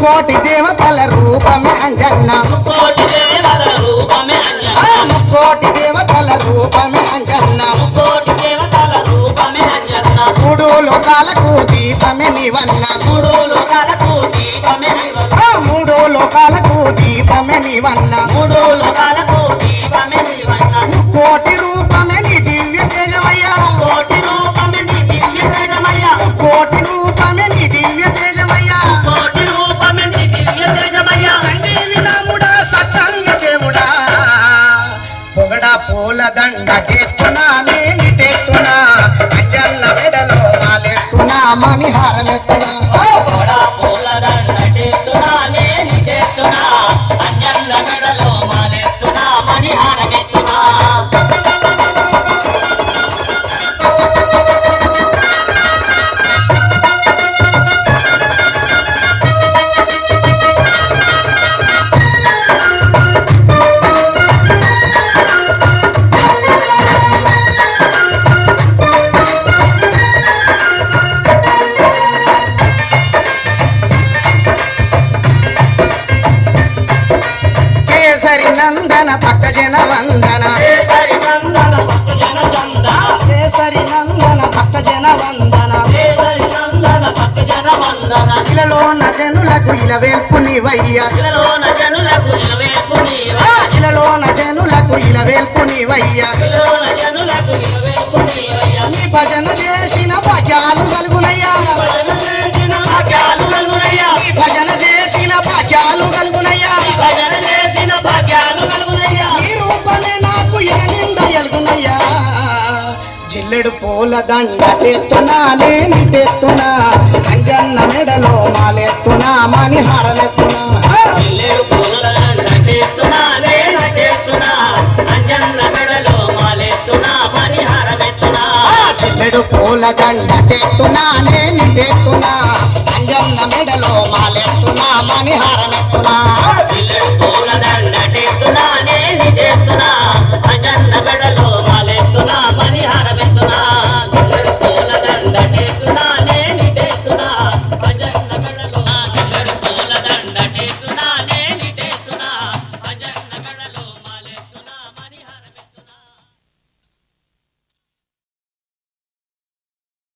ముక్కోటి దేవతల రూపమే అంజన్న ముక్కోటి దేవతల రూపమే అంజన్న ముక్కోటి దేవతల రూపమే అంజన్న ముక్కోటి దేవతల రూపమే అంజన్న మూడు లోకాలకు దీపమే నీవన్న మూడు లోకాలకు దీపమే నీవన్న మూడు లోకాలకు దీపమే నీవన్న మూడు లోకాలకు దీపమే నీవన్న కోటి రూపమే నీ దివ్య తేజమయ్యా కోటి రూపమే నీ దివ్య తేజమయ్యా కోటి రూపమే నీ దివ్య తేజమయ్యా కోటి రూపమే నీ దివ్య తేజమయ్యా సంజీవి రాముడా సత్యంగ దేవుడా పొగడా పూల దండ ఎత్తునా నేను తెత్తునా అంజన్న మెడలో మాలెత్తునా మణిహారమెత్తునా కూడా పూల దండెత్తునా నేను చేస్తున్నా అంజన్న మెడలో మాలెత్తునా మణిహారమెత్తునా కేసరి నందన భక్తజన వందన కేసరి నందన భక్తజన చందన కేసరి నందన భక్తజన వందన కేసరి నందన భక్తజన వందన ఇలలోన జనులకు ఇలవేల్పు నీవయ్యా ఇలలోన జనులకు ఇలవేల్పు నీవయ్యా ఇలలోన జనులకు ఇలవేల్పు నీవయ్యా ఇలలోన జనులకు ఇలవేల్పు నీవయ్యా నీ భజన చేసిన భాగ్యాలు కలుగునయ్యా భజన చేసిన భాగ్యాలు కలుగునయ్యా నీ భజన చేసిన భాగ్యాలు కలుగునయ్యా భజన చేసిన భాగ్యాలు కలుగునయ్యా ఈ రూపమే నాకు ఎనింద ఎలుగునయ్యా జిల్లెడు పూల దండ తెత్తునా నేను తెత్తునా అంజన్న మెడలో మాలెత్తునా మణిహారమెత్తునా ఇల్లేడు పూల దండెత్తునా నేను చేస్తున్నా అంజన్న మెడలో మాలెత్తునా మణిహారమెత్తునా జిల్లెడు పూల దండ తెత్తునా నేను తెత్తునా అంజన్న మెడలో మాలెత్తునా మణిహారమెత్తునా